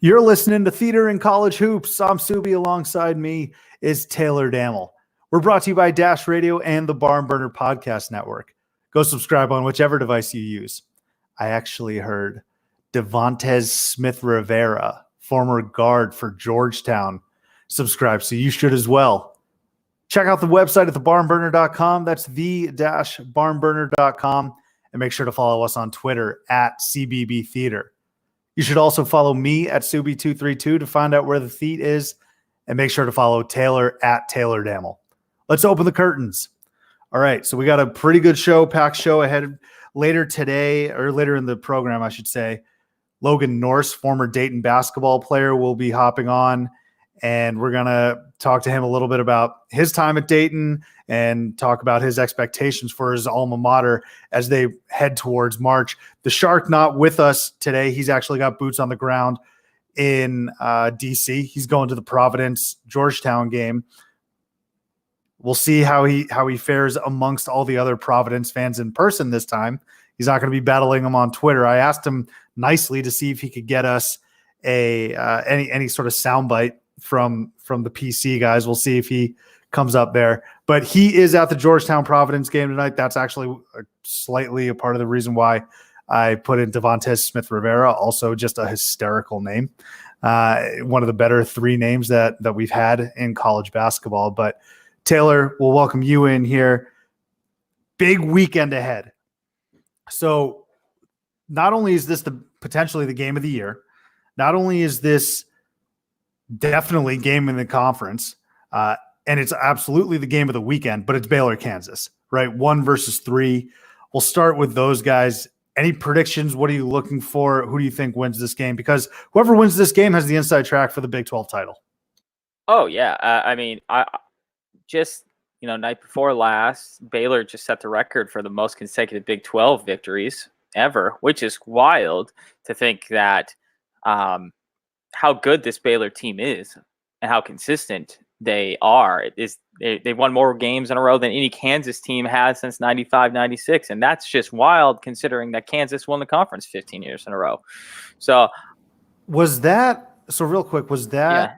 You're listening to Theater in College Hoops. I'm Subi. Alongside me is Taylor Dammel. We're brought to you by Dash Radio and the Barn Burner Podcast Network. Go subscribe on whichever device you use. I actually heard Devontae Smith-Rivera, former guard for Georgetown, subscribe, so you should as well. Check out the website at thebarnburner.com. That's the-barnburner.com. And make sure to follow us on Twitter at CBB Theater. You should also follow me at Subi232 to find out where the Theat is. And make sure to follow Taylor at Taylor Dammel. Let's open the curtains. All right, so we got a pretty good show, packed show ahead later today, or later in the program, I should say. Logan Norse, former Dayton basketball player, will be hopping on, and we're going to talk to him a little bit about his time at Dayton and talk about his expectations for his alma mater as they head towards March. The Shark not with us today. He's actually got boots on the ground in D.C. He's going to the Providence-Georgetown game. We'll see how he fares amongst all the other Providence fans in person this time. He's not going to be battling them on Twitter. I asked him nicely to see if he could get us any sort of soundbite from the PC guys. We'll see if he comes up there. But he is at the Georgetown Providence game tonight. That's actually slightly a part of the reason why I put in Devontae Smith-Rivera, also just a hysterical name. One of the better three names that we've had in college basketball. But Taylor, we'll welcome you in here. Big weekend ahead. So not only is this potentially the game of the year, not only is this definitely game in the conference, and it's absolutely the game of the weekend, but it's Baylor, Kansas, right? 1 versus 3. We'll start with those guys. Any predictions? What are you looking for? Who do you think wins this game? Because whoever wins this game has the inside track for the Big 12 title. Oh, yeah. Night before last, Baylor just set the record for the most consecutive Big 12 victories ever, which is wild to think that how good this Baylor team is and how consistent they are. They've won more games in a row than any Kansas team has since 95-96, and that's just wild considering that Kansas won the conference 15 years in a row. So real quick, was that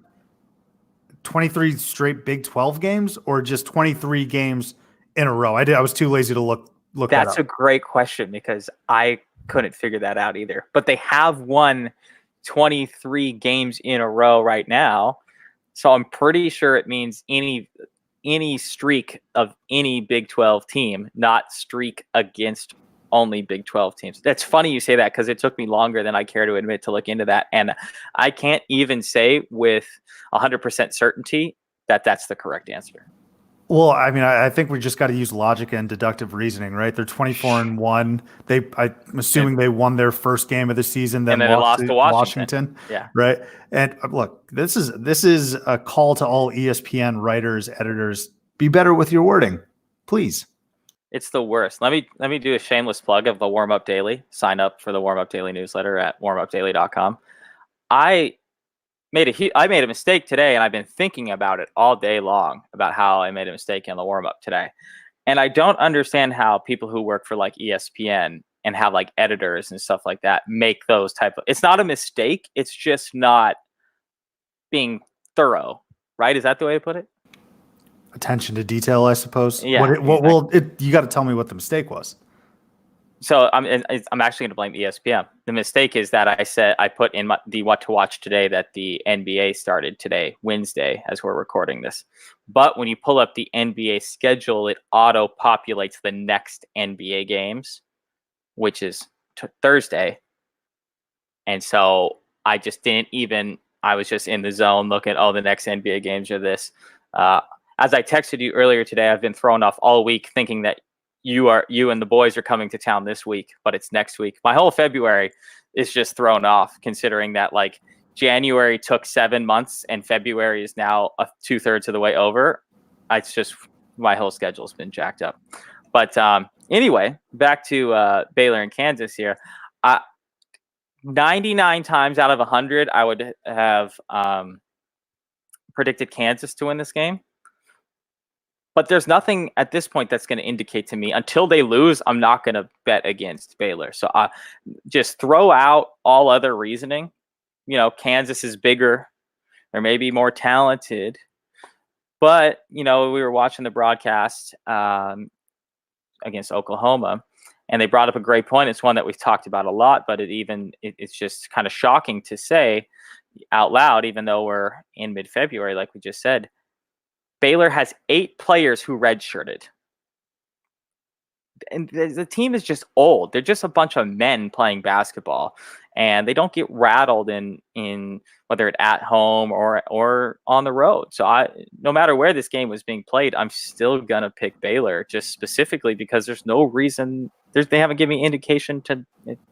23 straight Big 12 games or just 23 games in a row? I was too lazy to look That's that up. A great question because I couldn't figure that out either. But they have won 23 games in a row right now. So I'm pretty sure it means any streak of any Big 12 team, not streak against only Big 12 teams. That's funny you say that because it took me longer than I care to admit to look into that. And I can't even say with 100% certainty that that's the correct answer. Well, I mean, I think we just got to use logic and deductive reasoning, right? They're 24-1. I'm assuming they won their first game of the season, then lost to Washington. Yeah. Right. And look, this is a call to all ESPN writers, editors. Be better with your wording, please. It's the worst. Let me do a shameless plug of the Warm Up Daily. Sign up for the Warm Up Daily newsletter at warmupdaily.com. I made a mistake today, and I've been thinking about it all day long about how I made a mistake in the warm up today. And I don't understand how people who work for like ESPN and have like editors and stuff like that make those type of. It's not a mistake. It's just not being thorough, right? Is that the way to put it? Attention to detail, I suppose. Yeah. You got to tell me what the mistake was. So I'm actually going to blame ESPN. The mistake is that I put in the what to watch today that the NBA started today, Wednesday, as we're recording this. But when you pull up the NBA schedule, it auto populates the next NBA games, which is Thursday. And so I just didn't even. I was just in the zone looking. The next NBA games are this. As I texted you earlier today, I've been thrown off all week thinking that you and the boys are coming to town this week, but it's next week. My whole February is just thrown off considering that like January took 7 months and February is now 2/3 of the way over. It's just my whole schedule's been jacked up. But anyway, back to Baylor and Kansas here. 99 times out of 100, I would have predicted Kansas to win this game. But there's nothing at this point that's going to indicate to me until they lose, I'm not going to bet against Baylor. So just throw out all other reasoning Kansas is bigger. They're maybe more talented. But, we were watching the broadcast against Oklahoma, and they brought up a great point. It's one that we've talked about a lot, but it's just kind of shocking to say out loud, even though we're in mid-February, like we just said. Baylor has 8 players who redshirted. And the team is just old. They're just a bunch of men playing basketball, and they don't get rattled in whether it's at home or on the road. So no matter where this game was being played, I'm still gonna pick Baylor, just specifically because there's no reason. They haven't given me indication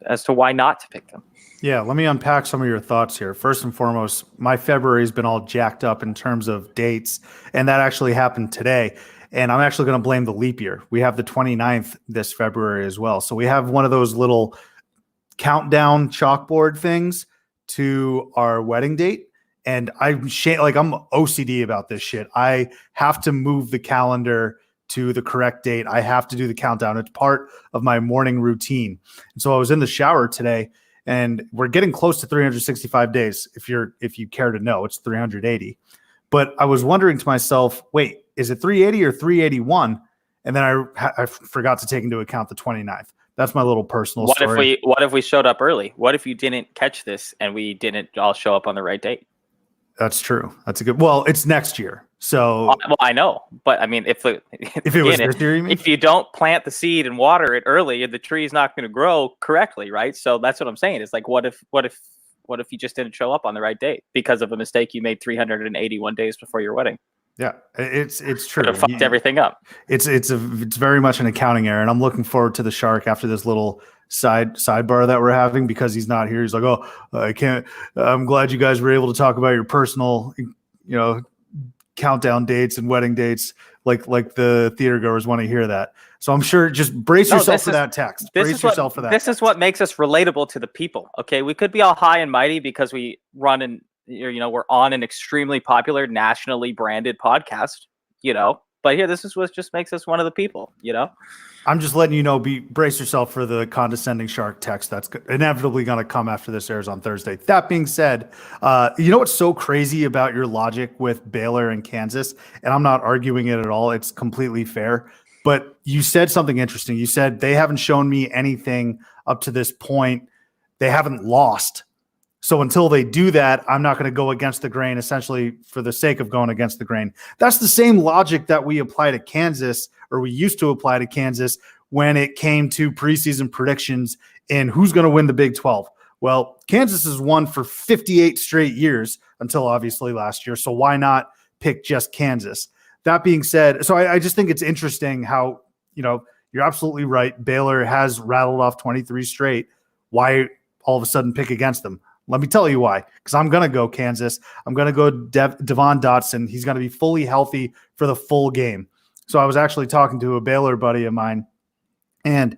as to why not to pick them. Yeah, let me unpack some of your thoughts here. First and foremost, my February has been all jacked up in terms of dates, and that actually happened today. And I'm actually going to blame the leap year. We have the 29th this February as well. So we have one of those little countdown chalkboard things to our wedding date. And I'm OCD about this shit. I have to move the calendar to the correct date. I have to do the countdown. It's part of my morning routine. And so I was in the shower today, and we're getting close to 365 days. If you care to know, it's 380. But I was wondering to myself, wait, is it 380 or 381? And then I forgot to take into account the 29th. That's my little personal story. What if we showed up early? What if you didn't catch this and we didn't all show up on the right date? That's true. That's a good. Well, it's next year, so. Well, I know, but I mean, if it was this year, you mean? If you don't plant the seed and water it early, the tree is not going to grow correctly, right? So that's what I'm saying. It's like, what if you just didn't show up on the right date because of a mistake you made 381 days before your wedding? Yeah, it's true. It fucked everything up. It's very much an accounting error, and I'm looking forward to the Shark after this little sidebar that we're having, because he's not here. He's like, oh, I can't. I'm glad you guys were able to talk about your personal, countdown dates and wedding dates, like the theater goers want to hear that. So I'm sure, just brace yourself for that text. Brace yourself for that. This is what makes us relatable to the people. Okay, we could be all high and mighty because we run and we're on an extremely popular, nationally branded podcast. But here, this is what just makes us one of the people. I'm just letting you know, brace yourself for the condescending Shark text that's inevitably going to come after this airs on Thursday. That being said, what's so crazy about your logic with Baylor and Kansas, and I'm not arguing it at all. It's completely fair. But you said something interesting. You said they haven't shown me anything up to this point. They haven't lost. So until they do that, I'm not going to go against the grain, essentially for the sake of going against the grain. That's the same logic that we apply to Kansas, or we used to apply to Kansas when it came to preseason predictions and who's going to win the Big 12. Well, Kansas has won for 58 straight years until obviously last year. So why not pick just Kansas? That being said, so I just think it's interesting how, you're absolutely right. Baylor has rattled off 23 straight. Why all of a sudden pick against them? Let me tell you why, because I'm going to go Kansas. I'm going to go Devon Dotson. He's going to be fully healthy for the full game. So I was actually talking to a Baylor buddy of mine, and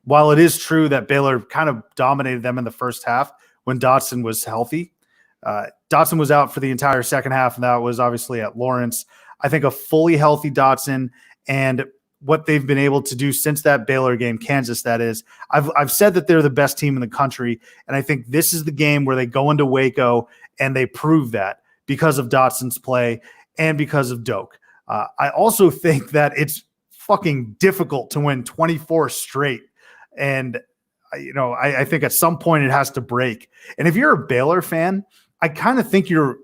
while it is true that Baylor kind of dominated them in the first half when Dotson was healthy, Dotson was out for the entire second half, and that was obviously at Lawrence. I think a fully healthy Dotson and what they've been able to do since that Baylor game, Kansas, that is, I've said that they're the best team in the country. And I think this is the game where they go into Waco and they prove that because of Dotson's play and because of Doak. I also think that it's fucking difficult to win 24 straight. And, I think at some point it has to break. And if you're a Baylor fan, I kind of think you're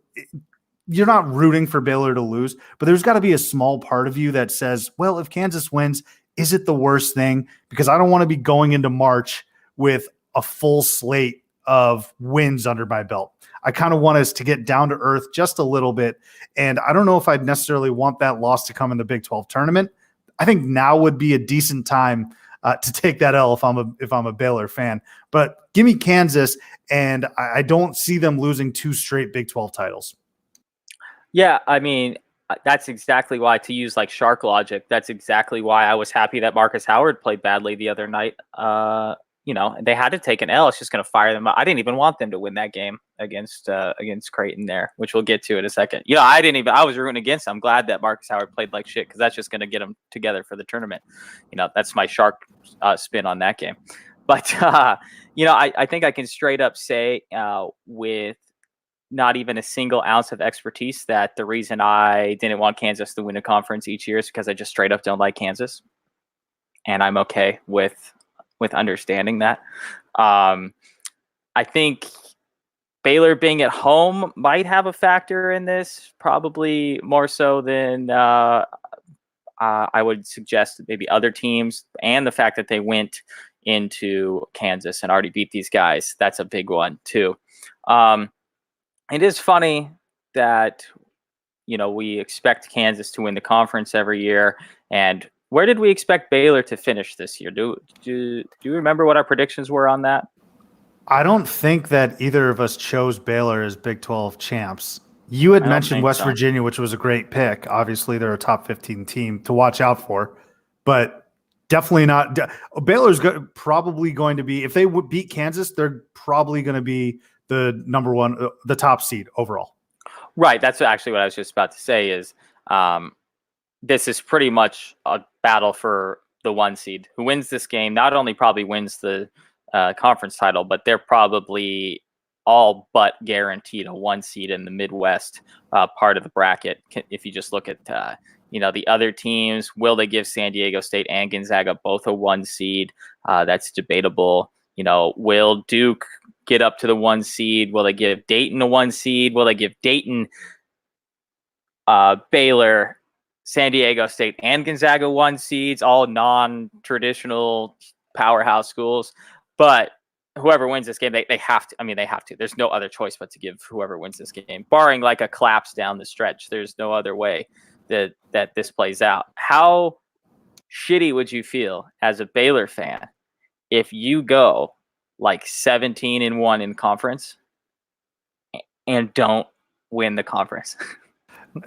not rooting for Baylor to lose, but there's got to be a small part of you that says, well, if Kansas wins, is it the worst thing? Because I don't want to be going into March with a full slate of wins under my belt. I kind of want us to get down to earth just a little bit. And I don't know if I'd necessarily want that loss to come in the Big 12 tournament. I think now would be a decent time to take that L if I'm a Baylor fan. But give me Kansas, and I don't see them losing 2 straight Big 12 titles. Yeah, I mean, that's exactly why, to use like Shark logic, that's exactly why I was happy that Marcus Howard played badly the other night. They had to take an L. It's just going to fire them up. I didn't even want them to win that game against Creighton there, which we'll get to in a second. I was rooting against them. I'm glad that Marcus Howard played like shit, because that's just going to get them together for the tournament. That's my Shark spin on that game. But, I think I can straight up say with not even a single ounce of expertise that the reason I didn't want Kansas to win a conference each year is because I just straight up don't like Kansas, and I'm okay with understanding that. I think Baylor being at home might have a factor in this, probably more so than I would suggest maybe other teams, and the fact that they went into Kansas and already beat these guys. That's a big one too. It is funny that, we expect Kansas to win the conference every year. And where did we expect Baylor to finish this year? Do you remember what our predictions were on that? I don't think that either of us chose Baylor as Big 12 champs. You had mentioned West Virginia, which was a great pick. Obviously, they're a top 15 team to watch out for, but definitely not. Baylor's probably going to be, if they would beat Kansas, they're probably going to be the number one, the top seed overall. Right. That's actually what I was just about to say is this is pretty much a battle for the 1 seed. Who wins this game not only probably wins the conference title, but they're probably all but guaranteed a 1 seed in the Midwest part of the bracket. If you just look at, the other teams, will they give San Diego State and Gonzaga both a 1 seed? That's debatable. Will Duke get up to the 1 seed? Will they give Dayton a 1 seed? Will they give Dayton, Baylor, San Diego State, and Gonzaga 1 seeds, all non-traditional powerhouse schools? But whoever wins this game, they have to. I mean, they have to. There's no other choice but to give whoever wins this game, barring like a collapse down the stretch. There's no other way that this plays out. How shitty would you feel as a Baylor fan if you go like 17-1 in conference and don't win the conference?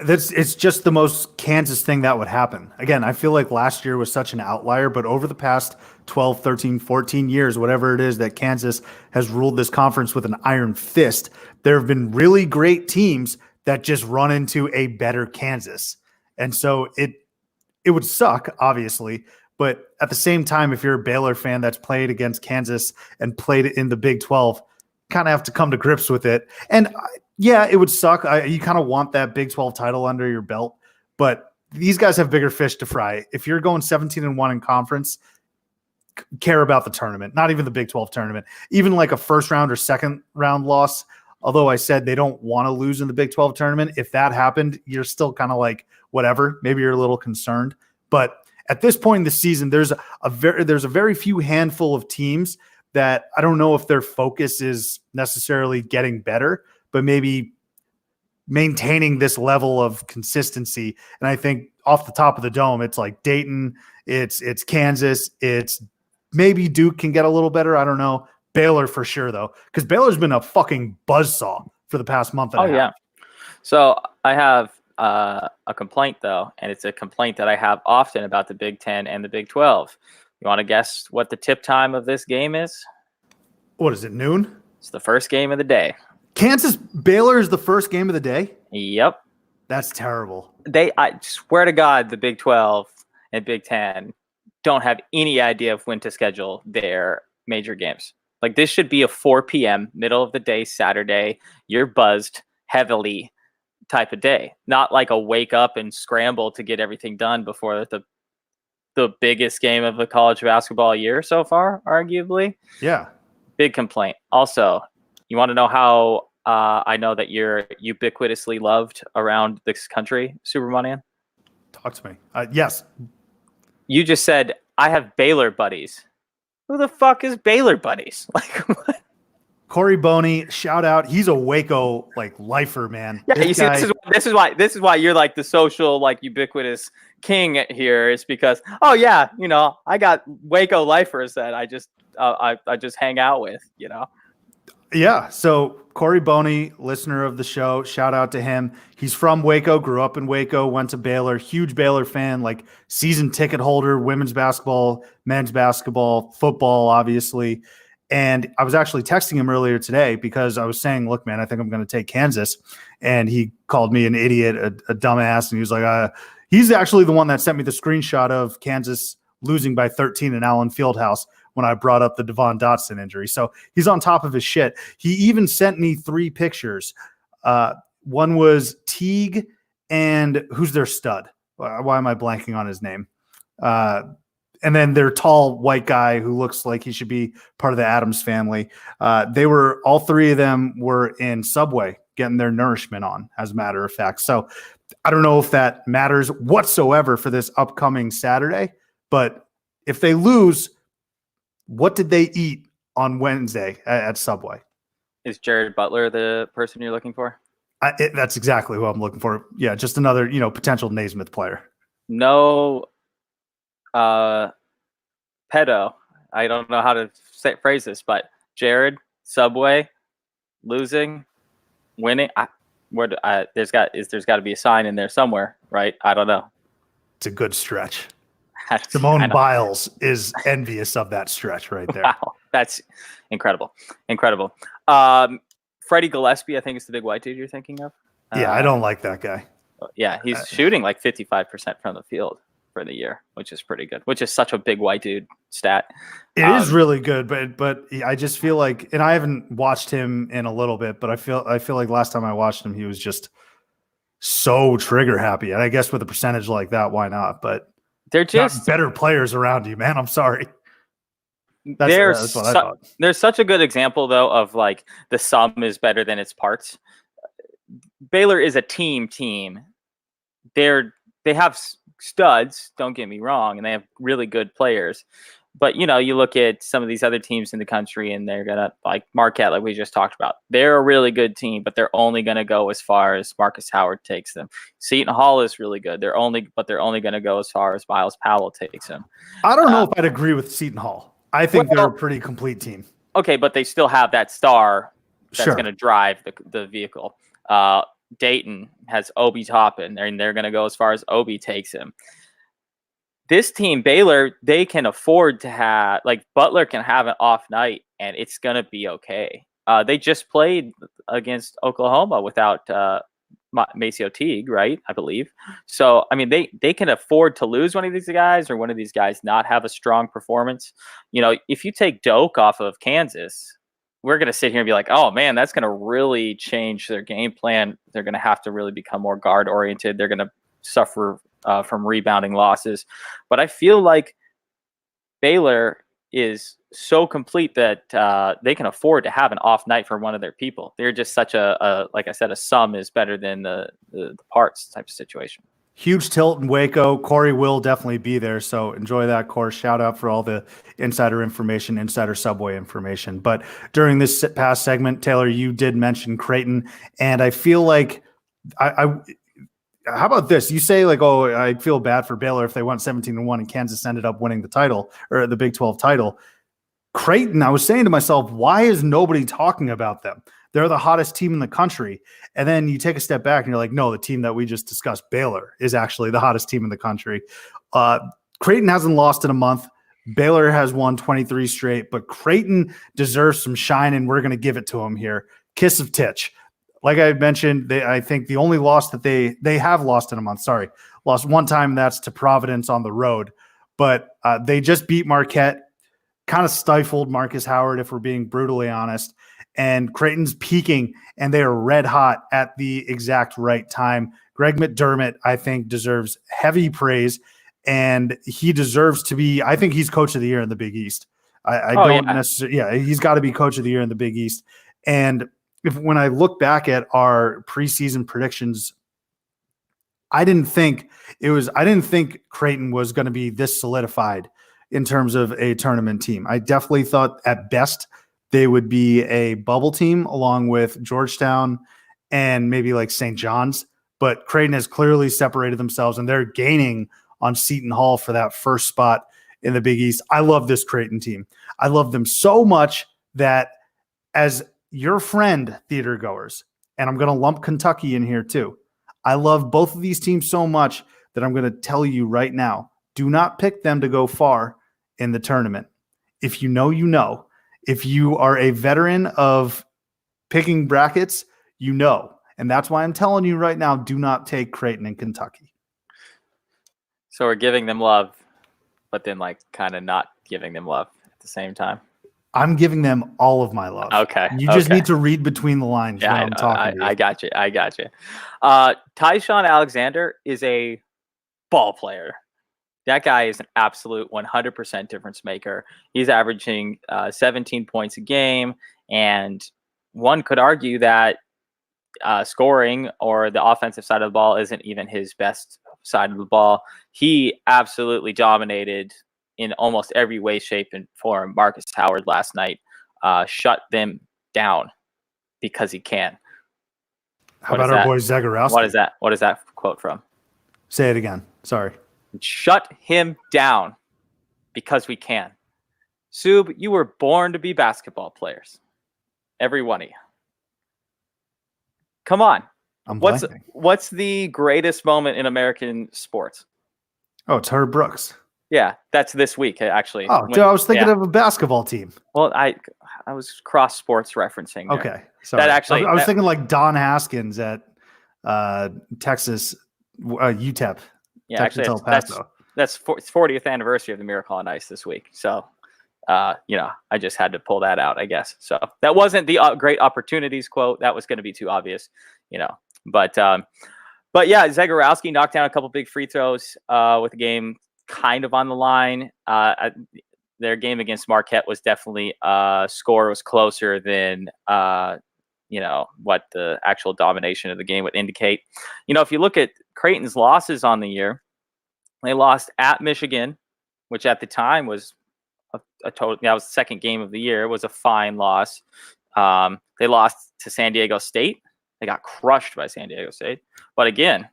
It's just the most Kansas thing that would happen. Again, I feel like last year was such an outlier, but over the past 12, 13, 14 years, whatever it is that Kansas has ruled this conference with an iron fist, there have been really great teams that just run into a better Kansas. And so it would suck, obviously, but at the same time, if you're a Baylor fan that's played against Kansas and played in the Big 12, kind of have to come to grips with it. And yeah, it would suck. You kind of want that Big 12 title under your belt, but these guys have bigger fish to fry. If you're going 17-1 in conference, care about the tournament, not even the Big 12 tournament, even like a first round or second round loss. Although I said they don't want to lose in the Big 12 tournament. If that happened, you're still kind of like, whatever, maybe you're a little concerned, but at this point in the season, there's a very few handful of teams that I don't know if their focus is necessarily getting better, but maybe maintaining this level of consistency. And I think off the top of the dome, it's like Dayton, it's Kansas, it's maybe Duke can get a little better. I don't know. Baylor for sure, though, because Baylor's been a fucking buzzsaw for the past month and a half. Yeah. So I have a complaint, though, and it's a complaint that I have often about the Big 10 and the Big 12. You want to guess what the tip time of this game is? What is it, noon? It's the first game of the day. Baylor is the first game of the day? Yep. That's terrible. I swear to God, the Big 12 and Big 10 don't have any idea of when to schedule their major games. Like, this should be a 4 p.m., middle of the day, Saturday. You're buzzed heavily type of day. Not like a wake up and scramble to get everything done before the biggest game of the college basketball year so far, arguably. Yeah. Big complaint. Also, you want to know how I know that you're ubiquitously loved around this country, Supermonian? Talk to me. Yes. You just said, I have Baylor buddies. Who the fuck is Baylor buddies? Like, what? Corey Boney, shout out. He's a Waco lifer, man. Yeah, you see, this is why you're like the social ubiquitous king here, is because I got Waco lifers that I just hang out with, Yeah. So Corey Boney, listener of the show, shout out to him. He's from Waco, grew up in Waco, went to Baylor, huge Baylor fan, season ticket holder, women's basketball, men's basketball, football, obviously. And I was actually texting him earlier today because I was saying, look, man, I think I'm going to take Kansas. And he called me an idiot, a dumbass. And he was like, he's actually the one that sent me the screenshot of Kansas losing by 13 in Allen Fieldhouse when I brought up the Devon Dotson injury. So he's on top of his shit. He even sent me 3 pictures One was Teague, and who's their stud? Why am I blanking on his name? And then their tall white guy who looks like he should be part of the Addams family. All three of them were in Subway getting their nourishment on, as a matter of fact. So I don't know if that matters whatsoever for this upcoming Saturday, but if they lose, what did they eat on Wednesday at Subway? Is Jared Butler the person you're looking for? That's exactly who I'm looking for. Yeah, just another, potential Naismith player. No, pedo. I don't know how to phrase this, but Jared, Subway, losing, winning. There's got to be a sign in there somewhere, right? I don't know. It's a good stretch. Simone Biles is envious of that stretch right there. Wow, that's incredible. Freddie Gillespie, I think, is the big white dude you're thinking of. Yeah, I don't like that guy. Yeah, he's shooting like 55% from the field for the year, which is pretty good, which is such a big white dude stat. It is really good, but I just feel like, and I haven't watched him in a little bit, but I feel like last time I watched him, he was just so trigger happy. And I guess with a percentage like that, why not? But they're just not better players around you, man. I'm sorry. That's what I thought. There's such a good example, though, of like the sum is better than its parts. Baylor is a team. They have studs, don't get me wrong, and they have really good players. But, you look at some of these other teams in the country, and they're going to, like Marquette, like we just talked about. They're a really good team, but they're only going to go as far as Marcus Howard takes them. Seton Hall is really good. They're only going to go as far as Miles Powell takes them. I don't know if I'd agree with Seton Hall. I think they're a pretty complete team. Okay, but they still have that star that's going to drive the vehicle. Dayton has Obi Toppin, and they're going to go as far as Obi takes him. This team, Baylor, they can afford to have, like, Butler can have an off night, and it's going to be okay. They just played against Oklahoma without Maceo Teague, right? I believe. So, I mean, they can afford to lose one of these guys or one of these guys not have a strong performance. If you take Doak off of Kansas, we're going to sit here and be like, oh, man, that's going to really change their game plan. They're going to have to really become more guard-oriented. They're going to suffer from rebounding losses. But I feel like Baylor is so complete that they can afford to have an off night for one of their people. They're just such like I said, a sum is better than the parts type of situation. Huge tilt in Waco. Corey will definitely be there, so enjoy that course. Shout out for all the insider information, insider Subway information. But during this past segment, Taylor, you did mention Creighton, and I feel like how about this? You say like, oh, I feel bad for Baylor if they went 17-1 and Kansas ended up winning the title or the Big 12 title. Creighton, I was saying to myself, why is nobody talking about them? They're the hottest team in the country. And then you take a step back and you're like, no, the team that we just discussed, Baylor, is actually the hottest team in the country. Creighton hasn't lost in a month. Baylor has won 23 straight, but Creighton deserves some shine, and we're going to give it to them here. Kiss of Titch. Like I mentioned, I think the only loss that they have lost in a month, lost one time, that's to Providence on the road. But they just beat Marquette, kind of stifled Marcus Howard, if we're being brutally honest. And Creighton's peaking, and they are red hot at the exact right time. Greg McDermott, I think, deserves heavy praise, and he deserves to be, I think he's coach of the year in the Big East. Necessarily, he's got to be coach of the year in the Big East. And when I look back at our preseason predictions, I didn't think Creighton was going to be this solidified in terms of a tournament team. I definitely thought at best they would be a bubble team along with Georgetown and maybe like St. John's, but Creighton has clearly separated themselves, and they're gaining on Seton Hall for that first spot in the Big East. I love this Creighton team. I love them so much that, as your friend, theater goers, and I'm going to lump Kentucky in here too, I love both of these teams so much that I'm going to tell you right now, do not pick them to go far in the tournament. If you know, you know. If you are a veteran of picking brackets, you know. And that's why I'm telling you right now, do not take Creighton and Kentucky. So we're giving them love, but then like kind of not giving them love at the same time. I'm giving them all of my love. Okay. You just need to read between the lines when I'm talking to you. I got you. I got you. Tyshawn Alexander is a ball player. That guy is an absolute 100% difference maker. He's averaging 17 points a game, and one could argue that scoring or the offensive side of the ball isn't even his best side of the ball. He absolutely dominated in almost every way, shape, and form. Marcus Howard last night shut them down because he can. How about our boy Zagorowski? What is that quote from? Say it again. Sorry. Shut him down because we can. Sub, you were born to be basketball players. Every one of you. Come on. What's the greatest moment in American sports? Oh, it's Herb Brooks. Yeah, that's this week, actually. Oh, dude, I was thinking of a basketball team. Well, I was cross sports referencing there. Okay. Sorry. That actually, I was thinking like Don Haskins at Texas UTEP. Yeah, actually, that's 40th anniversary of the Miracle on Ice this week. So, I just had to pull that out, I guess. So that wasn't the great opportunities quote. That was going to be too obvious, But yeah, Zagorowski knocked down a couple big free throws with the game kind of on the line. Their game against Marquette was definitely score was closer than what the actual domination of the game would indicate. If you look at Creighton's losses on the year, they lost at Michigan, which at the time was a total. That was the second game of the year. It was a fine loss. They lost to San Diego State. They got crushed by San Diego State. But again,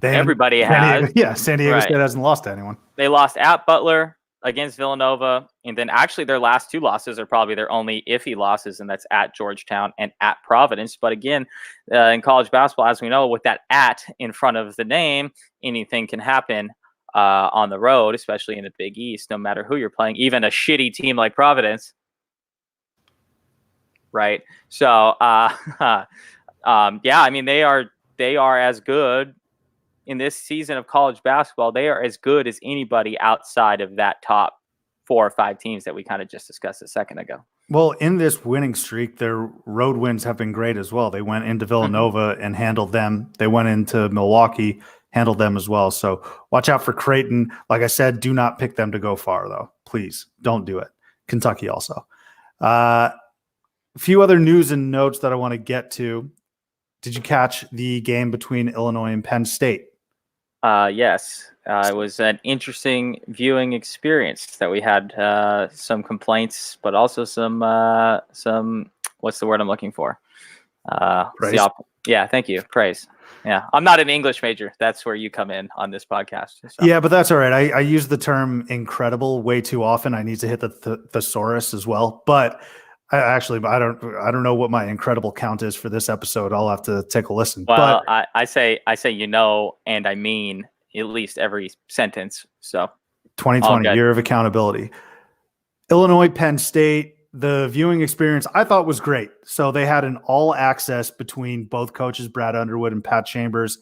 everybody has. Yeah, San Diego State hasn't lost to anyone. They lost at Butler, against Villanova, and then actually their last two losses are probably their only iffy losses, and that's at Georgetown and at Providence. But again, in college basketball, as we know, with that "at" in front of the name, anything can happen on the road, especially in the Big East, no matter who you're playing, even a shitty team like Providence. Right. So, yeah, I mean, they are as good in this season of college basketball. They are as good as anybody outside of that top 4 or 5 teams that we kind of just discussed a second ago. Well, in this winning streak, their road wins have been great as well. They went into Villanova and handled them. They went into Milwaukee, handled them as well. So watch out for Creighton. Like I said, do not pick them to go far, though. Please don't do it. Kentucky also. A few other news and notes that I want to get to. Did you catch the game between Illinois and Penn State? Yes. It was an interesting viewing experience that we had some complaints, but also some what's the word I'm looking for? Praise. Yeah, thank you. Praise. Yeah. I'm not an English major. That's where you come in on this podcast. So. Yeah, but that's all right. I use the term incredible way too often. I need to hit the thesaurus as well. But I don't know what my incredible count is for this episode. I'll have to take a listen. Well, but I say and I mean at least every sentence. So 2020 year of accountability. Illinois, Penn State, the viewing experience I thought was great. So they had an all access between both coaches, Brad Underwood and Pat Chambers.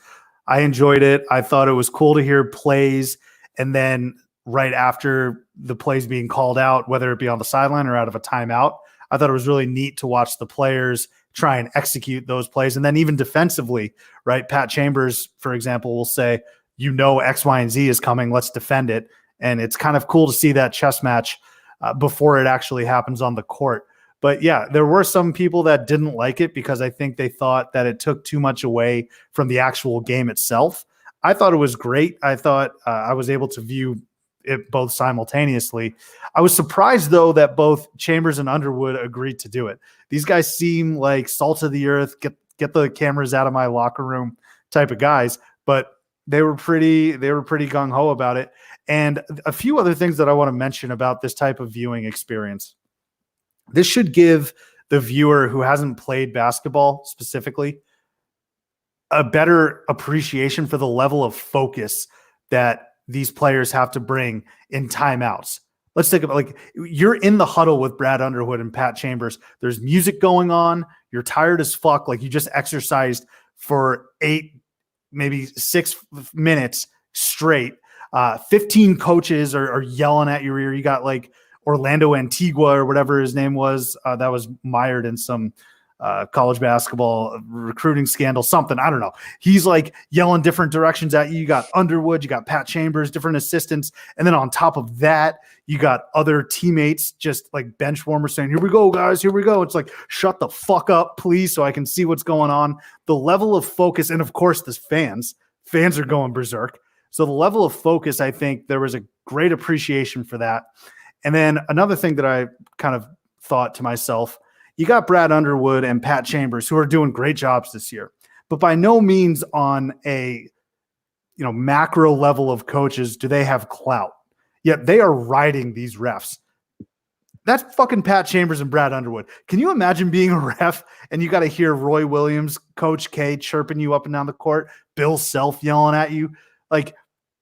I enjoyed it. I thought it was cool to hear plays, and then right after the plays being called out, whether it be on the sideline or out of a timeout, I thought it was really neat to watch the players try and execute those plays. And then even defensively, right? Pat Chambers, for example, will say, X, Y, and Z is coming. Let's defend it. And it's kind of cool to see that chess match before it actually happens on the court. But yeah, there were some people that didn't like it because I think they thought that it took too much away from the actual game itself. I thought it was great. I thought I was able to view it both simultaneously. I was surprised, though, that both Chambers and Underwood agreed to do it. These guys seem like salt of the earth, get the cameras out of my locker room type of guys, but they were pretty gung-ho about it. And a few other things that I want to mention about this type of viewing experience. This should give the viewer who hasn't played basketball specifically a better appreciation for the level of focus that these players have to bring in timeouts. Let's think about, you're in the huddle with Brad Underwood and Pat Chambers. There's music going on. You're tired as fuck. Like you just exercised for 8, maybe 6 minutes straight. 15 coaches are yelling at your ear. You got Orlando Antigua or whatever his name was, that was mired in some college basketball recruiting scandal, something. I don't know. He's like yelling different directions at you. You got Underwood, you got Pat Chambers, different assistants. And then on top of that, you got other teammates just like bench warmers saying, here we go, guys, here we go. It's like, shut the fuck up, please, so I can see what's going on. The level of focus, and of course, the fans are going berserk. So the level of focus, I think there was a great appreciation for that. And then another thing that I kind of thought to myself, you got Brad Underwood and Pat Chambers who are doing great jobs this year, but by no means on a macro level of coaches do they have clout. Yet they are riding these refs. That's fucking Pat Chambers and Brad Underwood. Can you imagine being a ref and you got to hear Roy Williams, Coach K chirping you up and down the court, Bill Self yelling at you? Like,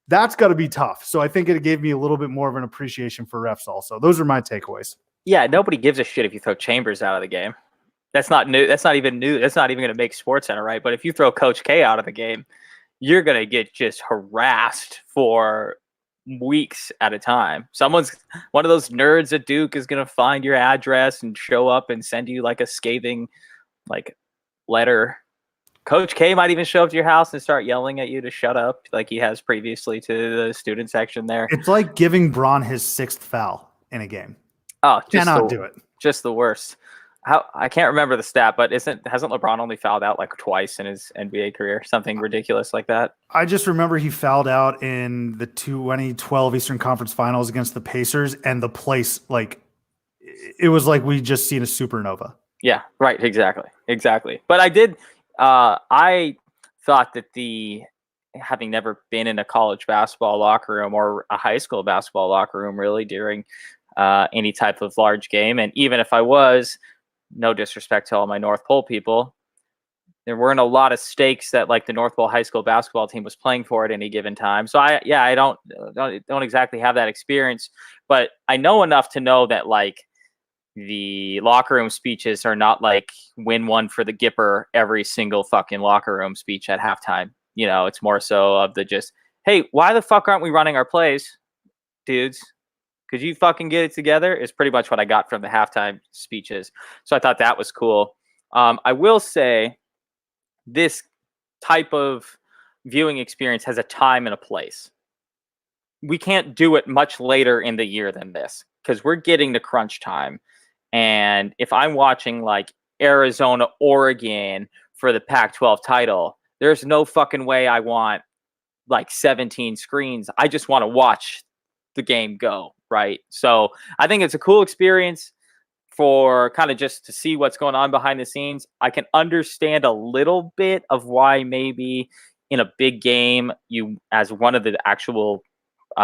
that's got to be tough. So I think it gave me a little bit more of an appreciation for refs also. Those are my takeaways. Yeah, nobody gives a shit if you throw Chambers out of the game. That's not new. That's not even new. That's not even going to make SportsCenter right. But if you throw Coach K out of the game, you're going to get just harassed for weeks at a time. One of those nerds at Duke is going to find your address and show up and send you like a scathing letter. Coach K might even show up to your house and start yelling at you to shut up like he has previously to the student section there. It's like giving Braun his 6th foul in a game. Oh, cannot do it. Just the worst. I can't remember the stat, but hasn't LeBron only fouled out like twice in his NBA career? Something ridiculous like that. I just remember he fouled out in the 2012 Eastern Conference Finals against the Pacers, and the place, it was like we just seen a supernova. Yeah, right. Exactly. But I thought that having never been in a college basketball locker room or a high school basketball locker room really during any type of large game, and even if I was, no disrespect to all my North Pole people, there weren't a lot of stakes that like the North Pole high school basketball team was playing for at any given time. So I don't exactly have that experience, but I know enough to know that like the locker room speeches are not like win one for the Gipper every single fucking locker room speech at halftime. It's more so of the just, hey, why the fuck aren't we running our plays, dudes? Could you fucking get it together? Is pretty much what I got from the halftime speeches. So I thought that was cool. I will say this type of viewing experience has a time and a place. We can't do it much later in the year than this because we're getting to crunch time. And if I'm watching like Arizona, Oregon for the Pac-12 title, there's no fucking way I want like 17 screens. I just want to watch the game go, right? So I think it's a cool experience for kind of just to see what's going on behind the scenes. I can understand a little bit of why maybe in a big game, you as one of the actual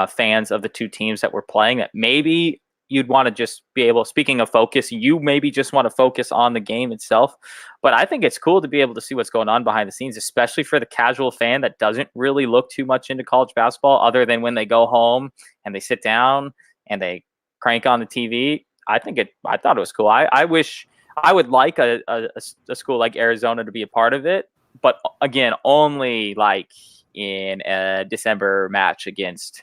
fans of the two teams that were playing, that maybe you'd want to just be able, speaking of focus, you maybe just want to focus on the game itself. But I think it's cool to be able to see what's going on behind the scenes, especially for the casual fan that doesn't really look too much into college basketball other than when they go home and they sit down and they crank on the TV. I thought it was cool. I wish I would like a school like Arizona to be a part of it. But again, only like in a December match against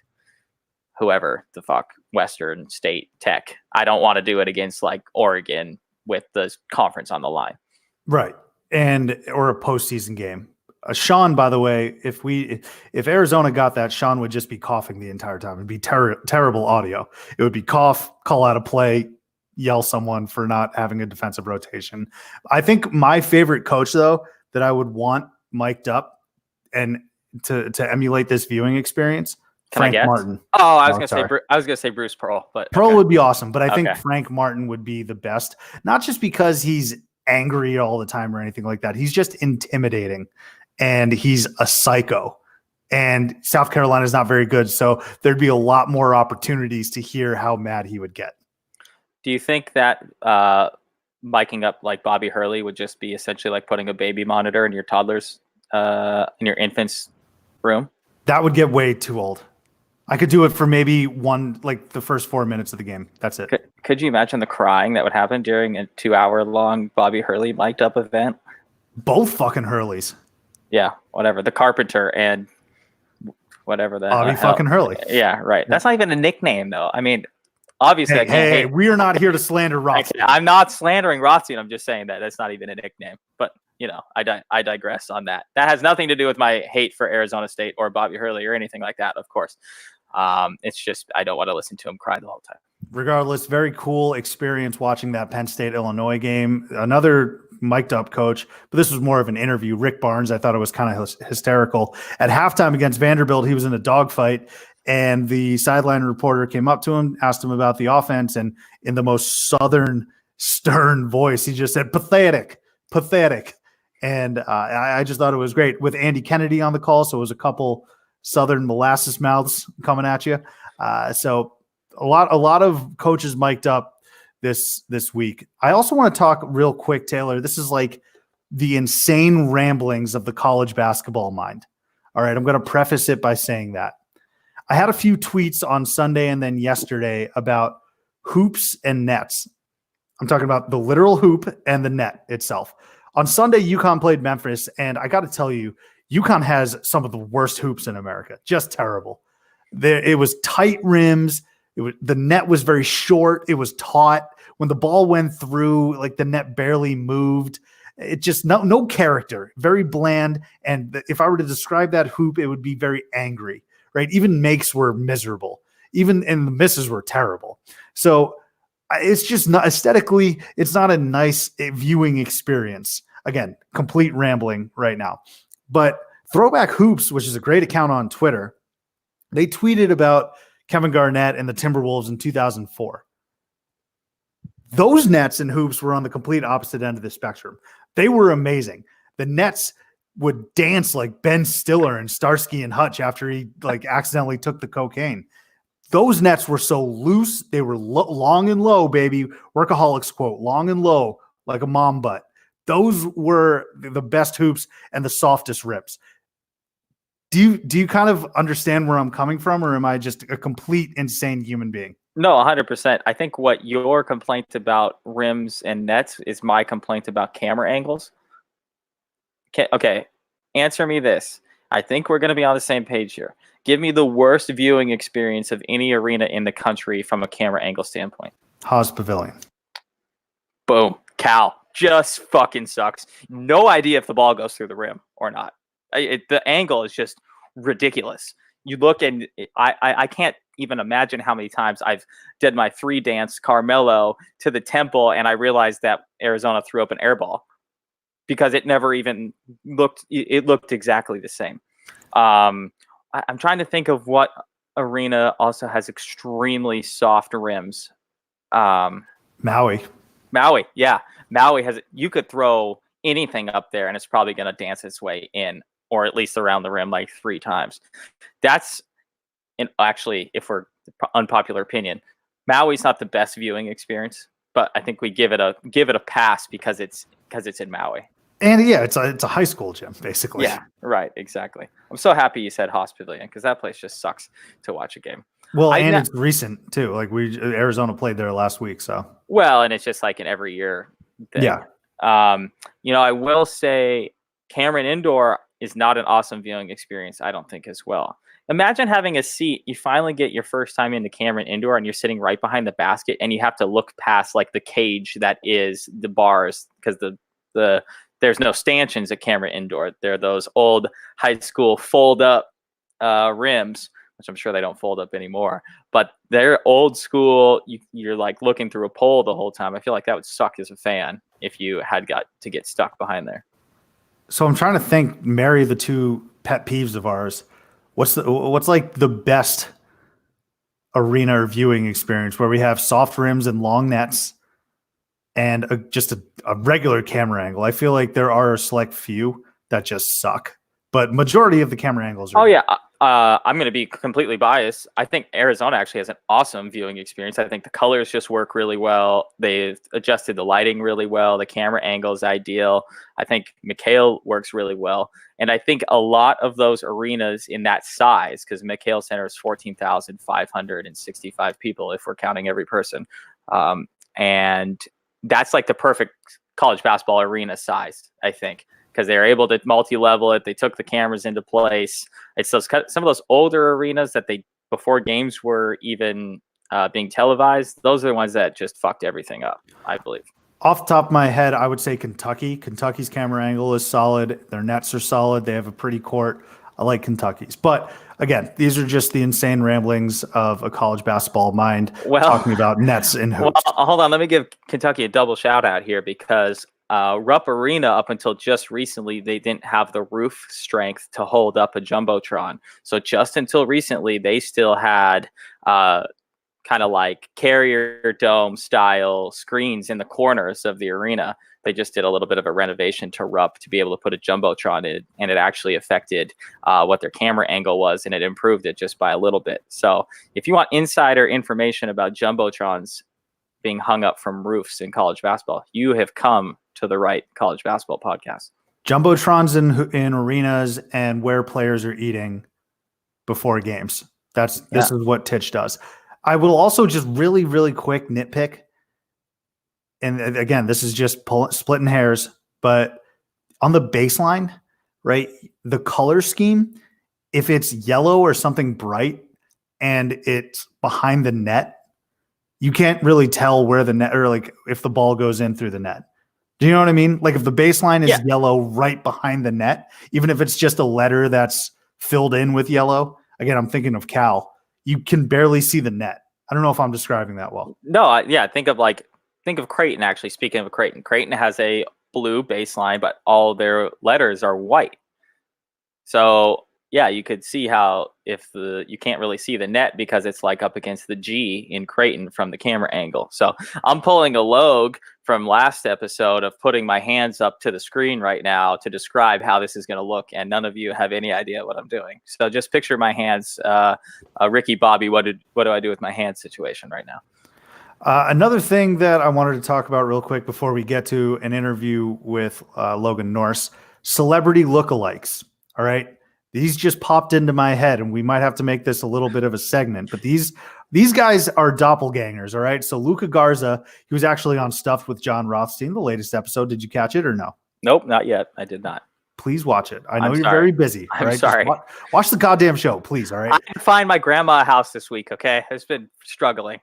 whoever the fuck, Western State Tech. I don't want to do it against like Oregon with the conference on the line. Right. Or a postseason game. Sean, by the way, if Arizona got that, Sean would just be coughing the entire time. It'd be terrible audio. It would be cough, call out a play, yell someone for not having a defensive rotation. I think my favorite coach, though, that I would want mic'd up and to emulate this viewing experience, Frank Martin. Oh, I was gonna say Bruce Pearl, but Pearl would be awesome. But I think Frank Martin would be the best, not just because he's angry all the time or anything like that. He's just intimidating, and he's a psycho. And South Carolina is not very good, so there'd be a lot more opportunities to hear how mad he would get. Do you think that miking up like Bobby Hurley would just be essentially like putting a baby monitor in your toddler's in your infant's room? That would get way too old. I could do it for maybe the first 4 minutes of the game. That's it. Could you imagine the crying that would happen during a 2-hour-long Bobby Hurley mic'd up event? Both fucking Hurleys. Yeah, whatever. The Carpenter and whatever that. Bobby fucking Hurley. Yeah, right. That's not even a nickname, though. I mean, Obviously, I can't Hey, hate. we are not here to slander Rothstein. I'm not slandering Rothstein. I'm just saying that that's not even a nickname. But I digress on that. That has nothing to do with my hate for Arizona State or Bobby Hurley or anything like that. Of course, it's just I don't want to listen to him cry the whole time. Regardless, very cool experience watching that Penn State Illinois game. Another mic'd up coach, but this was more of an interview. Rick Barnes, I thought it was kind of hysterical. At halftime against Vanderbilt, he was in a dogfight, and the sideline reporter came up to him, asked him about the offense, and in the most southern, stern voice, he just said, pathetic. And I just thought it was great with Andy Kennedy on the call. So it was a couple southern molasses mouths coming at you. So a lot of coaches mic'd up this week. I also want to talk real quick, Taylor. This is like the insane ramblings of the college basketball mind. All right, I'm going to preface it by saying that I had a few tweets on Sunday and then yesterday about hoops and nets. I'm talking about the literal hoop and the net itself. On Sunday, UConn played Memphis, and I got to tell you, UConn has some of the worst hoops in America. Just terrible. It was tight rims. The net was very short. It was taut. When the ball went through, like the net barely moved. It just no character, very bland. And if I were to describe that hoop, it would be very angry, right? Even makes were miserable. And the misses were terrible. So it's just not aesthetically, it's not a nice viewing experience. Again, complete rambling right now. But Throwback Hoops, which is a great account on Twitter, they tweeted about Kevin Garnett and the Timberwolves in 2004. Those nets and hoops were on the complete opposite end of the spectrum. They were amazing. The nets would dance like Ben Stiller and Starsky and Hutch after he accidentally took the cocaine. Those nets were so loose. They were long and low, baby. Workaholics quote, long and low like a mom butt. Those were the best hoops and the softest rips. Do you kind of understand where I'm coming from, or am I just a complete insane human being? No, 100%. I think what your complaint about rims and nets is my complaint about camera angles. Okay, answer me this. I think we're going to be on the same page here. Give me the worst viewing experience of any arena in the country from a camera angle standpoint. Haas Pavilion. Boom. Cal. Just fucking sucks. No idea if the ball goes through the rim or not. The angle is just ridiculous. You look and I can't even imagine how many times I've did my 3 dance Carmelo to the temple and I realized that Arizona threw up an air ball because it never even looked exactly the same. I'm trying to think of what arena also has extremely soft rims. Maui, yeah. Maui has, you could throw anything up there and it's probably going to dance its way in, or at least around the rim like 3 times. That's actually, if we're unpopular opinion, Maui's not the best viewing experience, but I think we give it a pass because it's in Maui. And yeah, it's a high school gym basically. Yeah, right, exactly. I'm so happy you said Haas Pavilion because that place just sucks to watch a game. Well, it's recent too. Like Arizona played there last week, so. Well, and it's just like an every year thing. Yeah. I will say Cameron Indoor is not an awesome viewing experience, I don't think, as well. Imagine having a seat. You finally get your first time into Cameron Indoor and you're sitting right behind the basket and you have to look past like the cage that is the bars because there's no stanchions at Cameron Indoor. They're those old high school fold up rims, which I'm sure they don't fold up anymore, but they're old school. You're like looking through a pole the whole time. I feel like that would suck as a fan if you had got to get stuck behind there. So I'm trying to marry the two pet peeves of ours. What's like the best arena or viewing experience where we have soft rims and long nets and just a regular camera angle? I feel like there are a select few that just suck, but majority of the camera angles are. Oh yeah. I'm going to be completely biased. I think Arizona actually has an awesome viewing experience. I think the colors just work really well. They've adjusted the lighting really well. The camera angle is ideal. I think McHale works really well. And I think a lot of those arenas in that size, because McHale Center is 14,565 people if we're counting every person. And that's like the perfect college basketball arena size, I think, because they're able to multi-level it. They took the cameras into place. It's some of those older arenas that before games were even being televised. Those are the ones that just fucked everything up, I believe. Off the top of my head, I would say Kentucky. Kentucky's camera angle is solid. Their nets are solid. They have a pretty court. I like Kentucky's. But again, these are just the insane ramblings of a college basketball mind talking about nets and hoops. Well, hold on. Let me give Kentucky a double shout out here because Rupp Arena, up until just recently, they didn't have the roof strength to hold up a Jumbotron. So just until recently, they still had kind of like carrier dome style screens in the corners of the arena. They just did a little bit of a renovation to Rupp to be able to put a Jumbotron in, and it actually affected what their camera angle was, and it improved it just by a little bit. So if you want insider information about Jumbotrons being hung up from roofs in college basketball, you have come to the right college basketball podcast. Jumbotrons in arenas and where players are eating before games. This is what Titch does. I will also just really, really quick nitpick. And again, this is just splitting hairs, but on the baseline, right? The color scheme, if it's yellow or something bright and it's behind the net, you can't really tell where the net, or like if the ball goes in through the net. Do you know what I mean? Like if the baseline is yellow right behind the net, even if it's just a letter that's filled in with yellow, again, I'm thinking of Cal, you can barely see the net. I don't know if I'm describing that well. No, think of Creighton, actually. Speaking of Creighton, Creighton has a blue baseline, but all their letters are white. So yeah, you could see how you can't really see the net because it's like up against the G in Creighton from the camera angle. So I'm pulling a Logue from last episode of putting my hands up to the screen right now to describe how this is going to look, and none of you have any idea what I'm doing. So just picture my hands. Ricky Bobby, what do I do with my hands situation right now? Another thing that I wanted to talk about real quick before we get to an interview with Logan Norse, celebrity lookalikes. All right. These just popped into my head, and we might have to make this a little bit of a segment, but these guys are doppelgangers. All right. So Luka Garza, he was actually on Stuffed with John Rothstein, the latest episode. Did you catch it or no? Nope, not yet. I did not. Please watch it. I know you're very busy. I'm sorry. Watch the goddamn show, please. All right. I can find my grandma a house this week. Okay. I've been struggling.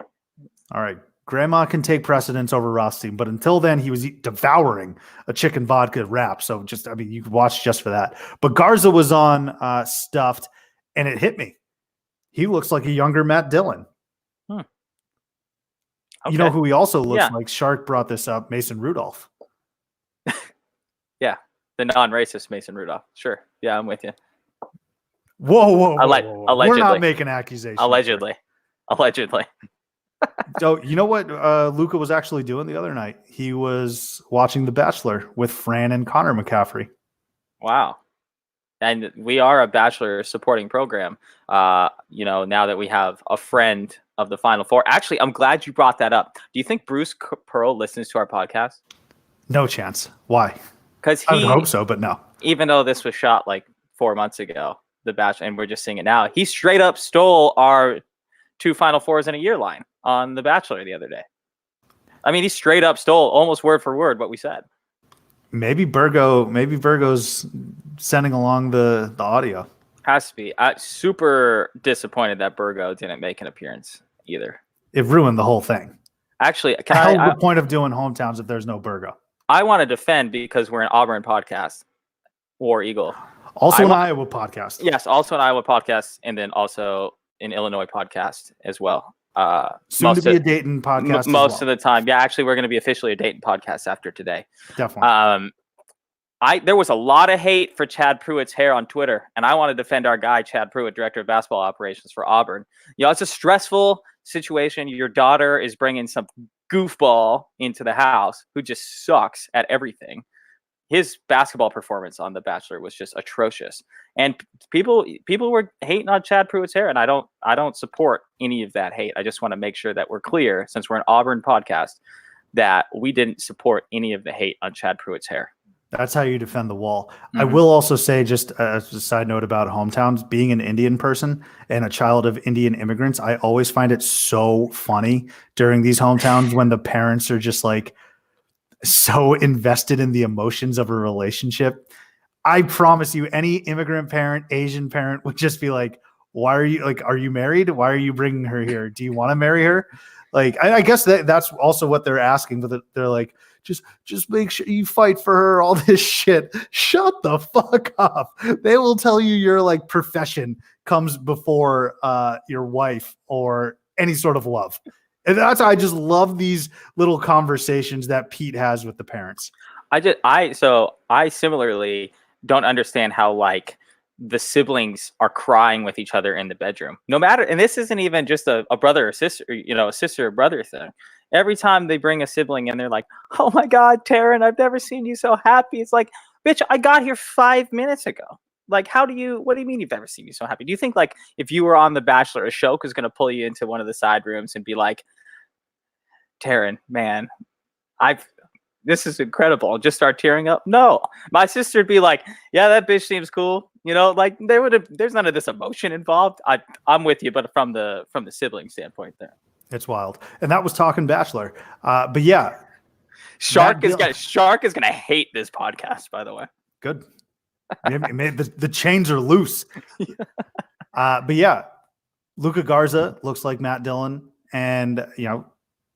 All right. Grandma can take precedence over Rothstein, but until then, he was devouring a chicken vodka wrap. So you could watch just for that. But Garza was on Stuffed, and it hit me. He looks like a younger Matt Dillon. Okay. You know who he also looks like? Shark brought this up, Mason Rudolph. Yeah, the non-racist Mason Rudolph. Sure. Yeah, I'm with you. Whoa. Allegedly. We're not making accusations. Allegedly. So you know what Luka was actually doing the other night? He was watching The Bachelor with Fran and Connor McCaffrey. Wow. And we are a Bachelor supporting program. Now that we have a friend of the Final Four. Actually, I'm glad you brought that up. Do you think Bruce Pearl listens to our podcast? No chance. Why? Because I would hope so, but no. Even though this was shot like 4 months ago, The Bachelor, and we're just seeing it now, he straight up stole our 2 Final Fours in a year line on The Bachelor the other day. I mean, he straight up stole almost word for word what we said. Maybe Virgo's sending along the audio. Has to be. Super disappointed that Virgo didn't make an appearance either. It ruined the whole thing. Actually, the point of doing hometowns if there's no Virgo? I want to defend because we're an Auburn podcast, War Eagle. Also an Iowa podcast. Yes, also an Iowa podcast, and then also an Illinois podcast as well. Soon to be a Dayton podcast. Most of the time. Yeah, actually, we're going to be officially a Dayton podcast after today. Definitely. There was a lot of hate for Chad Pruitt's hair on Twitter, and I want to defend our guy, Chad Pruitt, Director of Basketball Operations for Auburn. It's a stressful situation. Your daughter is bringing some goofball into the house who just sucks at everything. His basketball performance on The Bachelor was just atrocious, and people were hating on Chad Pruitt's hair, and I don't support any of that hate. I just want to make sure that we're clear, since we're an Auburn podcast, that we didn't support any of the hate on Chad Pruitt's hair. That's how you defend the wall. Mm-hmm. I will also say, just as a side note about hometowns, being an Indian person and a child of Indian immigrants, I always find it so funny during these hometowns when the parents are just like so invested in the emotions of a relationship. I promise you, any immigrant parent, Asian parent would just be like, why are you are you married? Why are you bringing her here? Do you want to marry her? Like, I guess that's also what they're asking, but they're like, just make sure you fight for her, all this shit. Shut the fuck up. They will tell you your like profession comes before your wife or any sort of love. And I just love these little conversations that Pete has with the parents. I similarly don't understand how like the siblings are crying with each other in the bedroom. No matter, and this isn't even just a brother or sister, a sister or brother thing. Every time they bring a sibling in, they're like, "Oh my God, Taryn, I've never seen you so happy." It's like, bitch, I got here 5 minutes ago. Like, what do you mean you've never seen me so happy? Do you think like if you were on The Bachelor, Ashoka is going to pull you into one of the side rooms and be like, Taryn, man, this is incredible. Just start tearing up. No, my sister would be like, yeah, that bitch seems cool. Like there's none of this emotion involved. I'm with you, but from the sibling standpoint there. It's wild. And that was Talking Bachelor. But yeah. Shark is gonna hate this podcast, by the way. Good. The chains are loose. But yeah, Luca Garza looks like Matt Dillon. And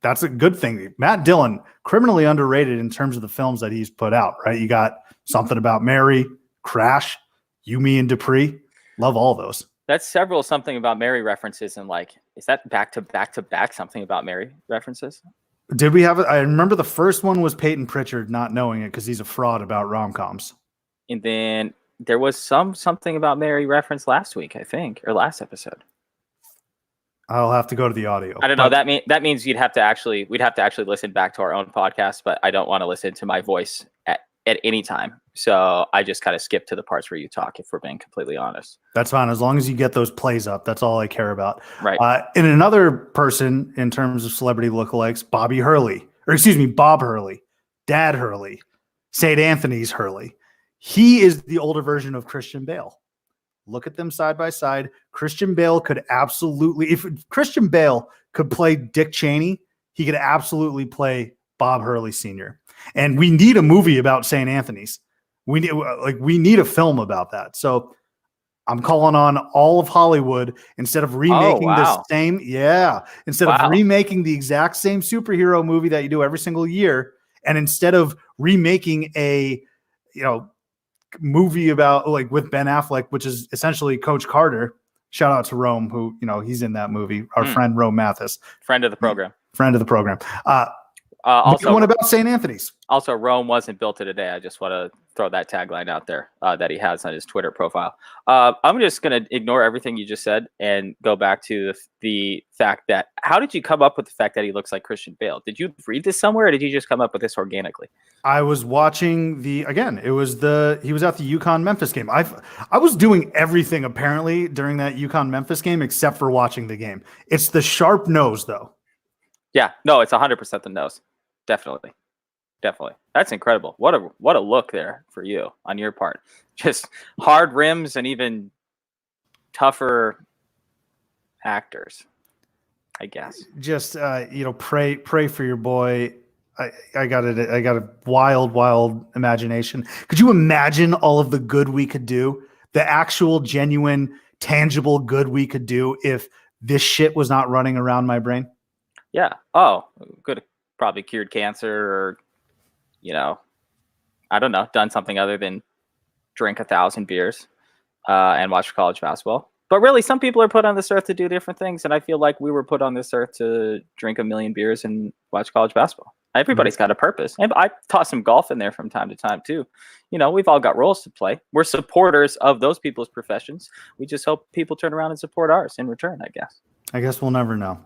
that's a good thing. Matt Dillon, criminally underrated in terms of the films that he's put out, right? You got Something About Mary, Crash, You, Me, and Dupree. Love all those. That's several Something About Mary references. And like, is that back to back Something About Mary references? Did we have it? I remember the first one was Peyton Pritchard not knowing it because he's a fraud about rom-coms. And then there was Something About Mary reference last week, I think, or last episode. I'll have to go to the audio. I don't know. That means we'd have to actually listen back to our own podcast, but I don't want to listen to my voice at any time. So I just kind of skip to the parts where you talk, if we're being completely honest. That's fine. As long as you get those plays up, that's all I care about. Right. And another person in terms of celebrity lookalikes, Bob Hurley, Dad Hurley, St. Anthony's Hurley. He is the older version of Christian Bale. Look at them side by side. Christian Bale could absolutely, if Christian Bale could play Dick Cheney, he could absolutely play Bob Hurley Sr. And we need a movie about St. Anthony's. We need a film about that. So I'm calling on all of Hollywood instead of remaking instead of remaking the exact same superhero movie that you do every single year, and instead of remaking a movie about like with Ben Affleck, which is essentially Coach Carter. Shout out to Rome, who he's in that movie. Our friend Rome Mathis, friend of the program. Also, one about St. Anthony's. Also, Rome wasn't built today. I just want to throw that tagline out there that he has on his Twitter profile. I'm just going to ignore everything you just said and go back to the fact that how did you come up with the fact that he looks like Christian Bale? Did you read this somewhere, or did you just come up with this organically? I was watching he was at the UConn Memphis game. I was doing everything apparently during that UConn Memphis game except for watching the game. It's the sharp nose though. Yeah, no, it's 100% the nose. Definitely. That's incredible. What a look there for you on your part. Just hard rims and even tougher actors, I guess. Just pray for your boy. I got a wild imagination. Could you imagine all of the good we could do? The actual genuine tangible good we could do if this shit was not running around my brain? Yeah. Oh, could have probably cured cancer or, I don't know, done something other than drink 1,000 beers and watch college basketball. But really, some people are put on this earth to do different things. And I feel like we were put on this earth to drink 1,000,000 beers and watch college basketball. Everybody's got a purpose. And I toss some golf in there from time to time, too. We've all got roles to play. We're supporters of those people's professions. We just hope people turn around and support ours in return, I guess. I guess we'll never know.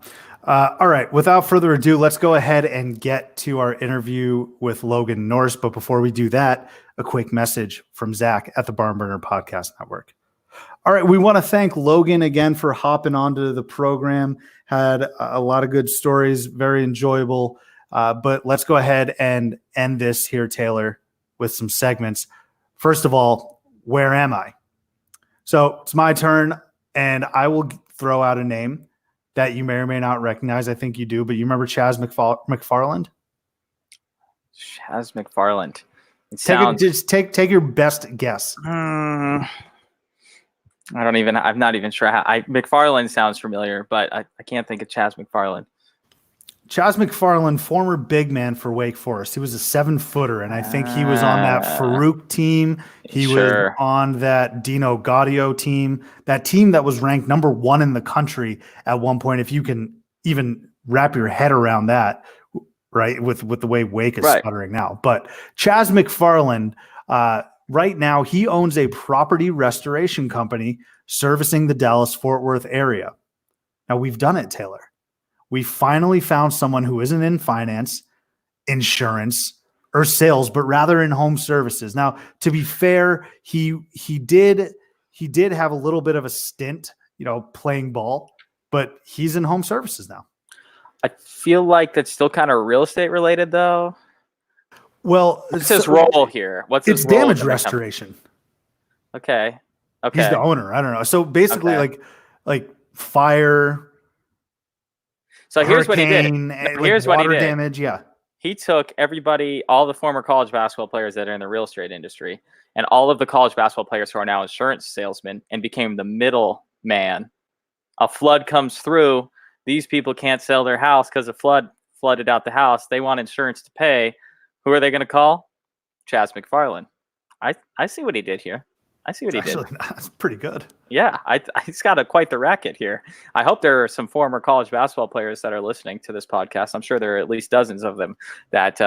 All right. Without further ado, let's go ahead and get to our interview with Logan Norris. But before we do that, a quick message from Zach at the Barn Burner Podcast Network. All right. We want to thank Logan again for hopping onto the program. Had a lot of good stories, very enjoyable. But let's go ahead and end this here, Taylor, with some segments. First of all, where am I? So it's my turn, and I will throw out a name that you may or may not recognize. I think you do, but you remember Chaz McFarland? Chaz McFarland. Take your best guess. I'm not even sure how. McFarland sounds familiar, but I can't think of Chaz McFarland. Chaz McFarland, former big man for Wake Forest. He was a 7-footer, and I think he was on that Farouk team. He was on that Dino Gaudio team, that team that was ranked number 1 in the country at one point. If you can even wrap your head around that, right, with the way Wake is sputtering now. But Chaz McFarland, right now, he owns a property restoration company servicing the Dallas-Fort Worth area. Now, we've done it, Taylor. We finally found someone who isn't in finance, insurance, or sales, but rather in home services. Now, to be fair, he did have a little bit of a stint, playing ball, but he's in home services now. I feel like that's still kind of real estate related, though. Well, what's his role here? It's damage restoration. Okay. He's the owner. I don't know. So basically, like fire. So here's what he did. Here's what he did. Damage, yeah. He took all the former college basketball players that are in the real estate industry, and all of the college basketball players who are now insurance salesmen, and became the middle man. A flood comes through. These people can't sell their house because the flood flooded out the house. They want insurance to pay. Who are they going to call? Chaz McFarland. I see what he did here. I see what he did. That's pretty good. Yeah, he's got quite the racket here. I hope there are some former college basketball players that are listening to this podcast. I'm sure there are at least dozens of them that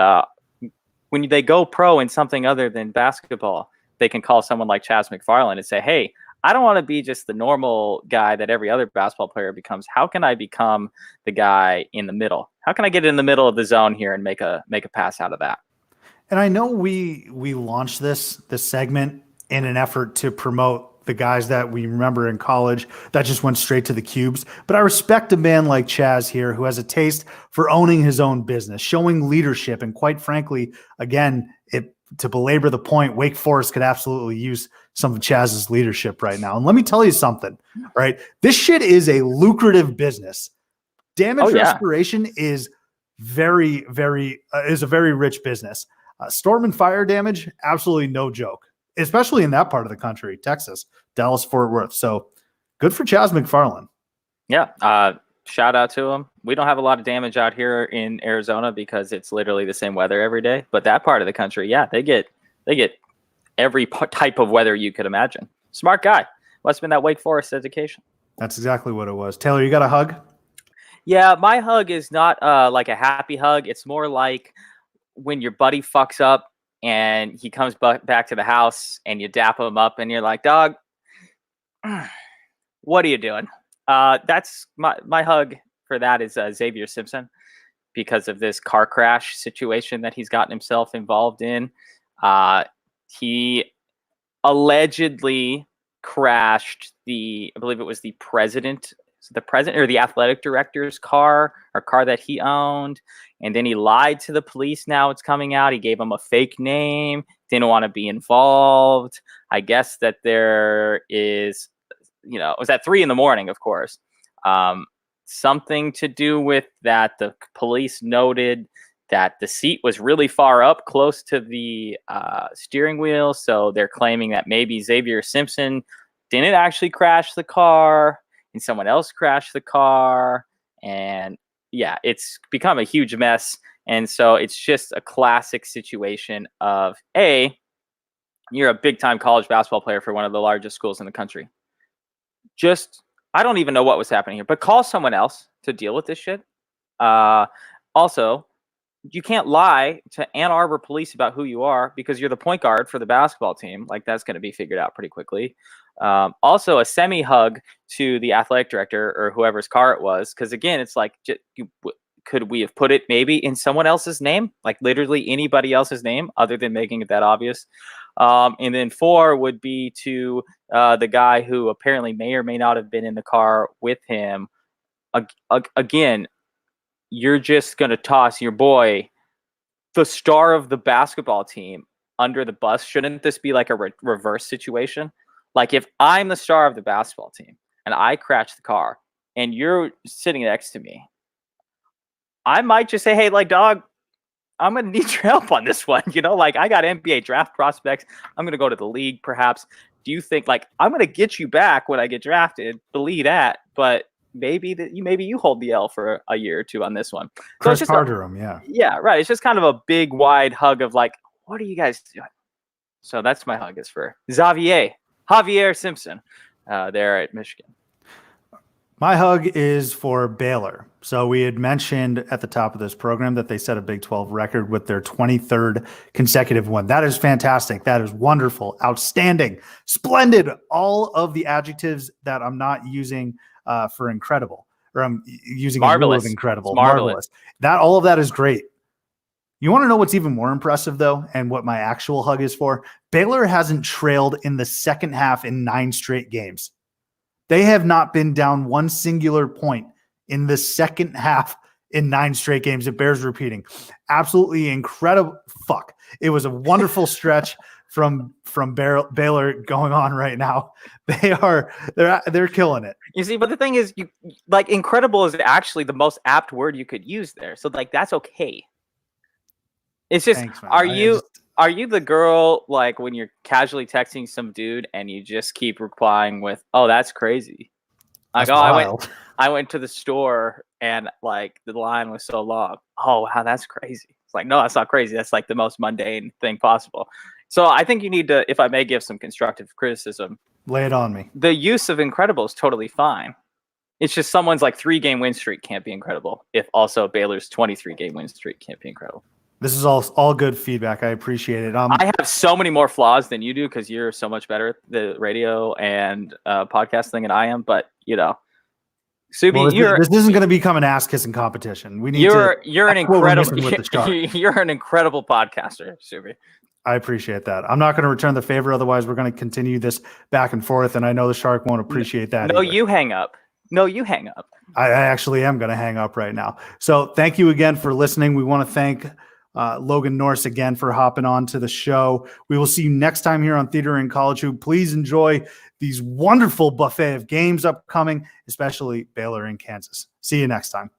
when they go pro in something other than basketball, they can call someone like Chaz McFarland and say, hey, I don't want to be just the normal guy that every other basketball player becomes. How can I become the guy in the middle? How can I get in the middle of the zone here and make a pass out of that? And I know we launched this segment in an effort to promote the guys that we remember in college that just went straight to the cubes. But I respect a man like Chaz here who has a taste for owning his own business, showing leadership. And quite frankly, again, to belabor the point, Wake Forest could absolutely use some of Chaz's leadership right now. And let me tell you something, right? This shit is a lucrative business. Damage restoration is very, very is a very rich business. Storm and fire damage, absolutely no joke, especially in that part of the country, Texas, Dallas-Fort Worth. So good for Chaz McFarland. Yeah. Shout out to him. We don't have a lot of damage out here in Arizona because it's literally the same weather every day. But that part of the country, yeah, they get every type of weather you could imagine. Smart guy. Must have been that Wake Forest education. That's exactly what it was. Taylor, you got a hug? Yeah, my hug is not like a happy hug. It's more like when your buddy fucks up and he comes back to the house and you dap him up and you're like, dog, what are you doing? That's my hug for that is Xavier Simpson because of this car crash situation that he's gotten himself involved in. He allegedly crashed I believe it was the president or the athletic director's car that he owned. And then he lied to the police. Now it's coming out. He gave him a fake name, didn't want to be involved. I guess that there is, it was at 3 a.m, of course. Something to do with that. The police noted that the seat was really far up close to the steering wheel. So they're claiming that maybe Xavier Simpson didn't actually crash the car and someone else crashed the car. And yeah, it's become a huge mess. And so it's just a classic situation of you're a big time college basketball player for one of the largest schools in the country. I don't even know what was happening here, but call someone else to deal with this shit. Also, you can't lie to Ann Arbor police about who you are because you're the point guard for the basketball team. Like that's going to be figured out pretty quickly. Also, a semi-hug to the athletic director or whoever's car it was. Because again, it's like, could we have put it maybe in someone else's name? Like literally anybody else's name other than making it that obvious. And then 4 would be to the guy who apparently may or may not have been in the car with him. Again, you're just going to toss your boy, the star of the basketball team, under the bus. Shouldn't this be like a reverse situation? Like if I'm the star of the basketball team and I crash the car and you're sitting next to me, I might just say, hey, like, dog, I'm going to need your help on this one. Like I got NBA draft prospects. I'm going to go to the league perhaps. do you think like I'm going to get you back when I get drafted? Believe that, but maybe you hold the L for a year or two on this one. So Chris it's just Carterum, yeah. Yeah, right. It's just kind of a big, wide hug of like, what are you guys doing? So that's my hug is for Javier Simpson there at Michigan. My hug is for Baylor. So we had mentioned at the top of this program that they set a Big 12 record with their 23rd consecutive win. That is fantastic. That is wonderful, outstanding, splendid. All of the adjectives that I'm not using for incredible, or I'm using Marvelous. In lieu of incredible. Marvelous. All of that is great. You want to know what's even more impressive, though, and what my actual hug is for? Baylor hasn't trailed in the second half in 9 straight games. They have not been down one singular point in the second half in 9 straight games. It bears repeating. Absolutely incredible. It was a wonderful stretch from Baylor going on right now. They're killing it. You see, but the thing is, you like incredible is actually the most apt word you could use there. So like that's okay. It's just, Thanks, man. Are you the girl like when you're casually texting some dude and you just keep replying with, "Oh, that's crazy." Like, That's I went to the store and like the line was so long. Oh, wow, that's crazy. It's like, no, that's not crazy. That's like the most mundane thing possible. So I think you need to, if I may give some constructive criticism, Lay it on me. the use of incredible is totally fine. It's just someone's like 3-game win streak can't be incredible if also Baylor's 23-game win streak can't be incredible. This is all good feedback. I appreciate it. I have so many more flaws than you do because you're so much better at the radio and podcast thing than I am. But Subi, this isn't going to become an ass kissing competition. We need you're an incredible you're an incredible podcaster, Subi. I appreciate that. I'm not going to return the favor. Otherwise, we're going to continue this back and forth. And I know the Shark won't appreciate that. No, you hang up. I actually am going to hang up right now. So thank you again for listening. We want to thank Logan Norse again for hopping on to the show. We will see you next time here on Theater in College Hoop. Please enjoy these wonderful buffet of games upcoming, especially Baylor in Kansas. See you next time.